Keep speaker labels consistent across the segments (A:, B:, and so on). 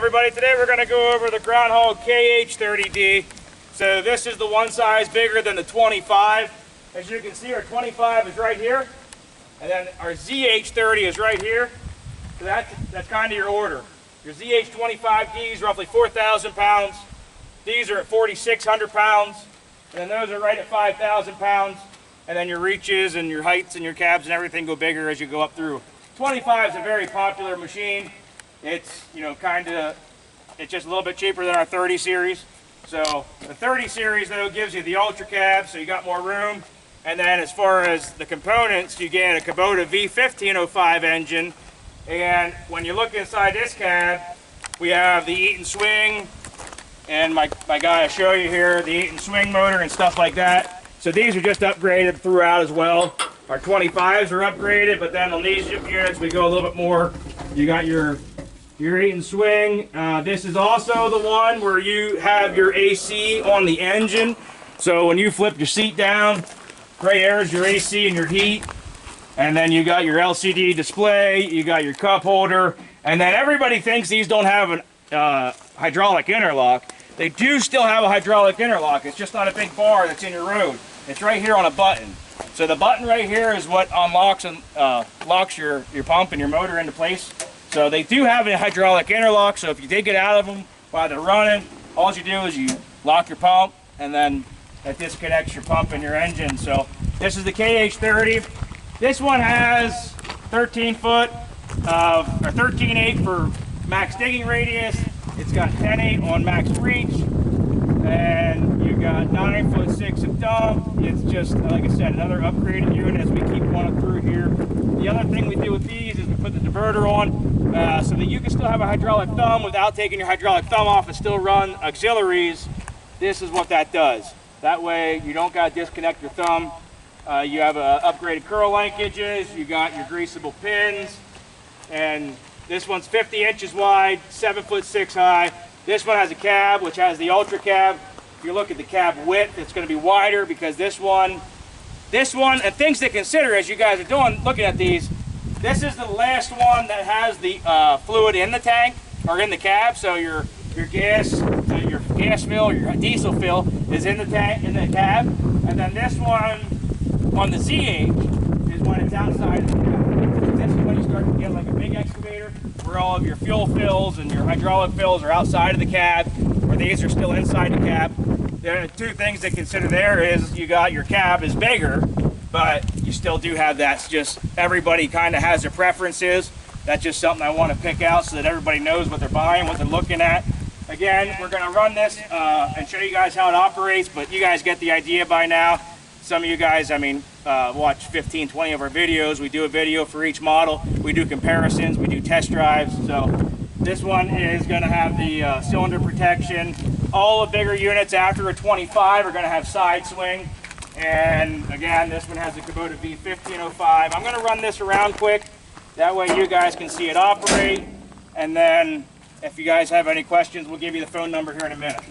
A: everybody, today we're going to go over the GroundHog KH30D. So this is the one size bigger than the 25. As you can see, our 25 is right here, and then our ZH30 is right here. So that's kind of your order. Your ZH25D is roughly 4,000 pounds. These are at 4,600 pounds, and then those are right at 5,000 pounds. And then your reaches and your heights and your cabs and everything go bigger as you go up through. 25 is a very popular machine. It's, it's just a little bit cheaper than our 30 series. So the 30 series though gives you the ultra cab, so you got more room. And then as far as the components, you get a Kubota V1505 engine. And when you look inside this cab, we have the Eaton Swing, and my guy will show you here, the Eaton Swing motor and stuff like that. So these are just upgraded throughout as well. Our 25s are upgraded, but then on these units we go a little bit more. You got your Eaton Swing. This is also the one where you have your AC on the engine. So when you flip your seat down, right here is your AC and your heat. And then you got your LCD display, you got your cup holder, and then everybody thinks these don't have an hydraulic interlock. They do still have a hydraulic interlock. It's just not a big bar that's in your road. It's right here on a button. So the button right here is what unlocks and locks your pump and your motor into place. So they do have a hydraulic interlock, so if you did get out of them while they're running, all you do is you lock your pump, and then that disconnects your pump and your engine. So this is the KH30. This one has 13-foot or 13.8 for max digging radius. It's got 10.8 on max reach, and you got 9'6" of dump. It's just, like I said, another upgraded unit as we keep going through here. The other thing we do with these is we put the diverter on so that you can still have a hydraulic thumb without taking your hydraulic thumb off and still run auxiliaries. This is what that does. That way you don't got to disconnect your thumb. You have upgraded curl linkages, you got your greasable pins, and this one's 50 inches wide, 7'6" high. This one has a cab, which has the ultra cab. If you look at the cab width, it's going to be wider because this one, and things to consider as you guys are doing, looking at these, this is the last one that has the fluid in the tank, or in the cab, so your gas fill, your diesel fill is in the tank, in the cab, and then this one on the ZH is when it's outside of the cab. This is when you start to get like a big excavator, where all of your fuel fills and your hydraulic fills are outside of the cab, where these are still inside the cab. There are two things to consider there is you got your cab is bigger, but you still do have that. It's just everybody kind of has their preferences. That's just something I want to pick out so that everybody knows what they're buying, what they're looking at. Again, we're going to run this and show you guys how it operates, but you guys get the idea by now. Some of you guys, watch 15, 20 of our videos. We do a video for each model. We do comparisons, we do test drives. So this one is going to have the cylinder protection. All the bigger units after a 25 are going to have side swing. And again, this one has a Kubota V1505. I'm going to run this around quick. That way you guys can see it operate. And then if you guys have any questions, we'll give you the phone number here in a minute.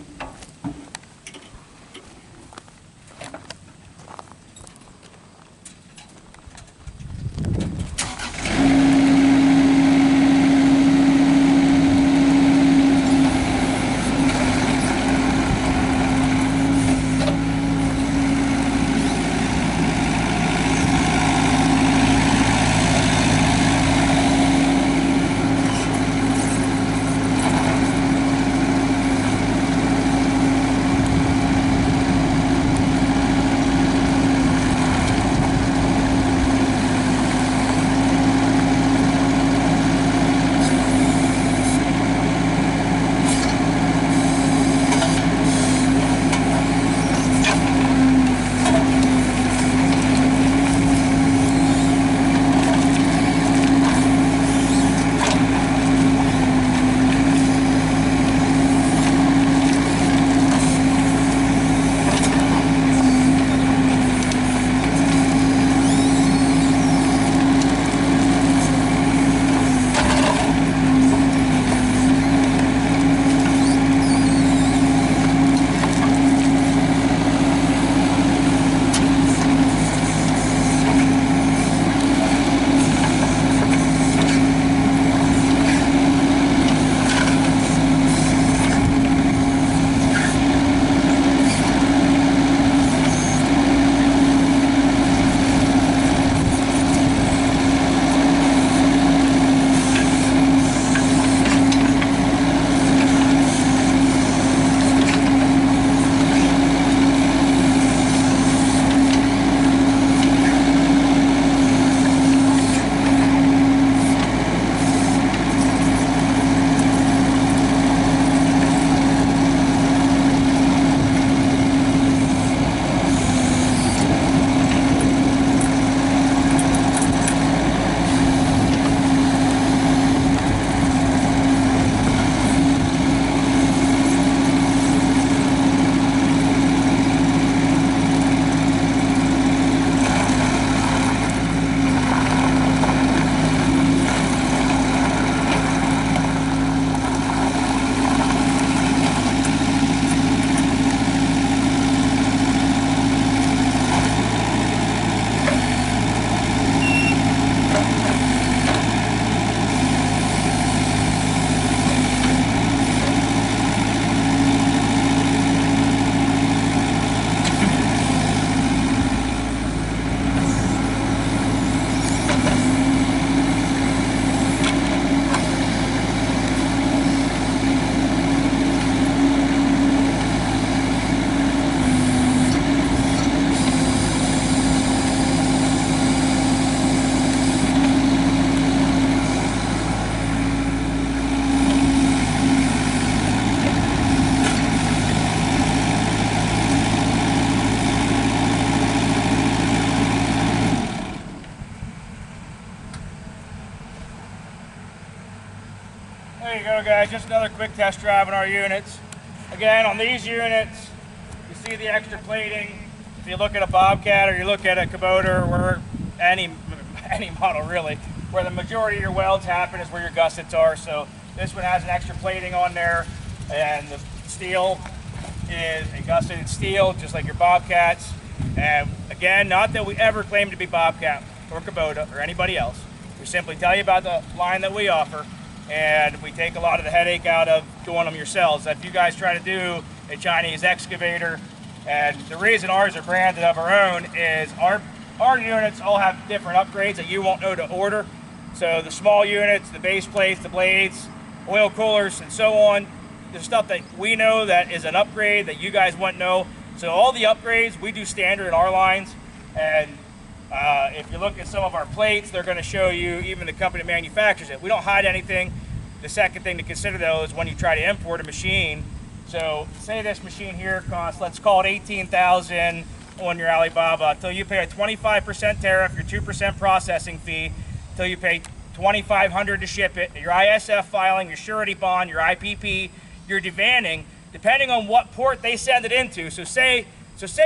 A: There you go, guys. Just another quick test drive on our units. Again, on these units, you see the extra plating. If you look at a Bobcat or you look at a Kubota or any model really, where the majority of your welds happen is where your gussets are. So this one has an extra plating on there, and the steel is a gusseted steel, just like your Bobcats. And again, not that we ever claim to be Bobcat or Kubota or anybody else. We simply tell you about the line that we offer, and we take a lot of the headache out of doing them yourselves. If you guys try to do a Chinese excavator, and the reason ours are branded of our own is our units all have different upgrades that you won't know to order. So the small units, the base plates, the blades, oil coolers, and so on, there's stuff that we know that is an upgrade that you guys wouldn't know. So all the upgrades we do standard in our lines, and if you look at some of our plates, they're going to show you even the company that manufactures it. We don't hide anything. The second thing to consider though is when you try to import a machine. So say this machine here costs, let's call it $18,000 on your Alibaba, until you pay a 25% tariff, your 2% processing fee, until you pay $2,500 to ship it, your ISF filing, your surety bond, your IPP, your devanning, depending on what port they send it into. So say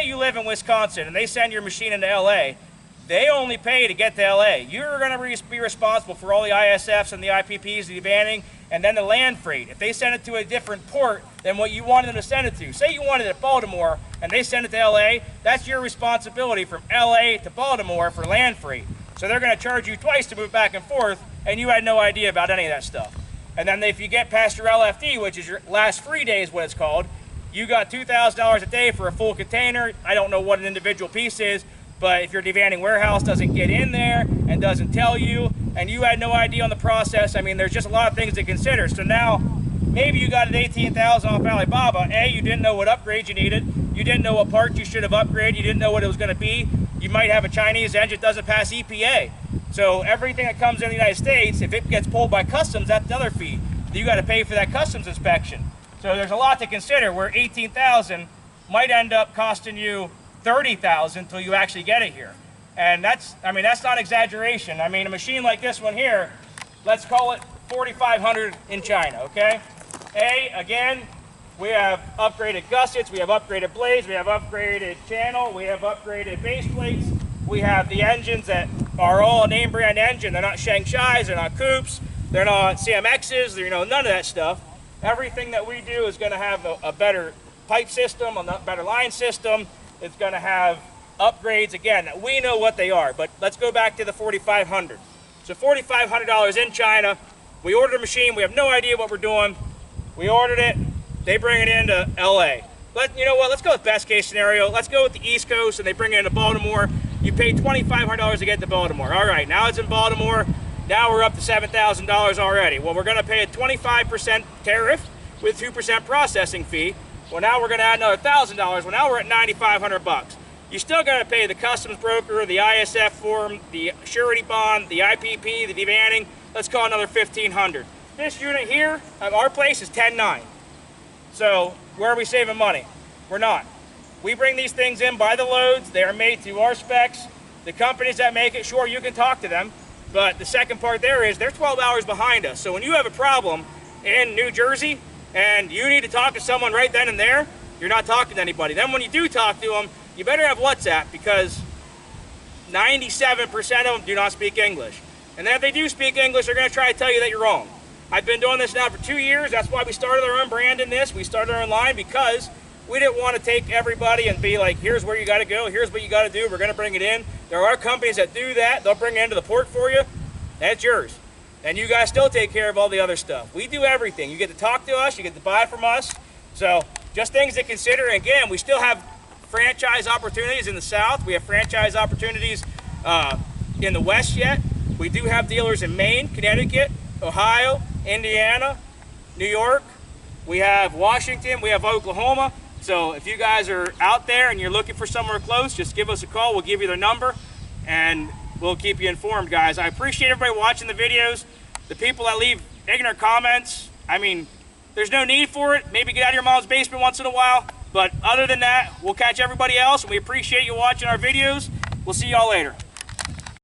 A: you live in Wisconsin and they send your machine into LA, they only pay to get to LA. You're going to be responsible for all the ISFs and the IPPs, the devanning, and then the land freight. If they send it to a different port than what you wanted them to send it to, say you wanted it at Baltimore and they send it to LA, that's your responsibility from LA to Baltimore for land freight. So they're going to charge you twice to move back and forth, and you had no idea about any of that stuff. And then if you get past your LFD, which is your last free day is what it's called, you got $2,000 a day for a full container. I don't know what an individual piece is, but if your devanning warehouse doesn't get in there and doesn't tell you, and you had no idea on the process, I mean, there's just a lot of things to consider. So now, maybe you got an $18,000 off Alibaba. A, you didn't know what upgrades you needed. You didn't know what parts you should have upgraded. You didn't know what it was going to be. You might have a Chinese engine that doesn't pass EPA. So everything that comes in the United States, if it gets pulled by customs, that's another fee. You got to pay for that customs inspection. So there's a lot to consider, where $18,000 might end up costing you $30,000 until you actually get it here. And that's not exaggeration. I mean, a machine like this one here, let's call it $4,500 in China, okay? Again, we have upgraded gussets, we have upgraded blades, we have upgraded channel, we have upgraded base plates, we have the engines that are all a name brand engine. They're not Shangshais, they're not Coupes, they're not CMXs, they're, none of that stuff. Everything that we do is going to have a better pipe system, a better line system. It's going to have upgrades, again, we know what they are, but let's go back to the $4,500. So $4,500 in China. We ordered a machine, we have no idea what we're doing. We ordered it, they bring it into LA. You know what, let's go with best case scenario. Let's go with the East Coast and they bring it into Baltimore. You pay $2,500 to get to Baltimore. All right, now it's in Baltimore. Now we're up to $7,000 already. Well, we're gonna pay a 25% tariff with 2% processing fee. Well, now we're gonna add another $1,000. Well, now we're at $9,500. You still gotta pay the customs broker, the ISF form, the surety bond, the IPP, the devanning. Let's call it another $1,500. This unit here at our place is $10,900. So where are we saving money? We're not. We bring these things in by the loads. They are made to our specs. The companies that make it, sure, you can talk to them. But the second part there is they're 12 hours behind us. So when you have a problem in New Jersey and you need to talk to someone right then and there, you're not talking to anybody. Then when you do talk to them, you better have WhatsApp, because 97% of them do not speak English. And then if they do speak English, they're going to try to tell you that you're wrong. I've been doing this now for 2 years. That's why we started our own brand in this. We started our own line because we didn't want to take everybody and be like, here's where you got to go, here's what you got to do, we're going to bring it in. There are companies that do that. They'll bring it into the port for you. That's yours. And you guys still take care of all the other stuff. We do everything. You get to talk to us, you get to buy from us. So just things to consider. And again, we still have franchise opportunities in the South. We have franchise opportunities in the West yet. We do have dealers in Maine, Connecticut, Ohio, Indiana, New York. We have Washington, we have Oklahoma. So if you guys are out there and you're looking for somewhere close, just give us a call. We'll give you their number and we'll keep you informed, guys. I appreciate everybody watching the videos. The people that leave ignorant comments, I mean, there's no need for it. Maybe get out of your mom's basement once in a while. But other than that, we'll catch everybody else. And we appreciate you watching our videos. We'll see y'all later.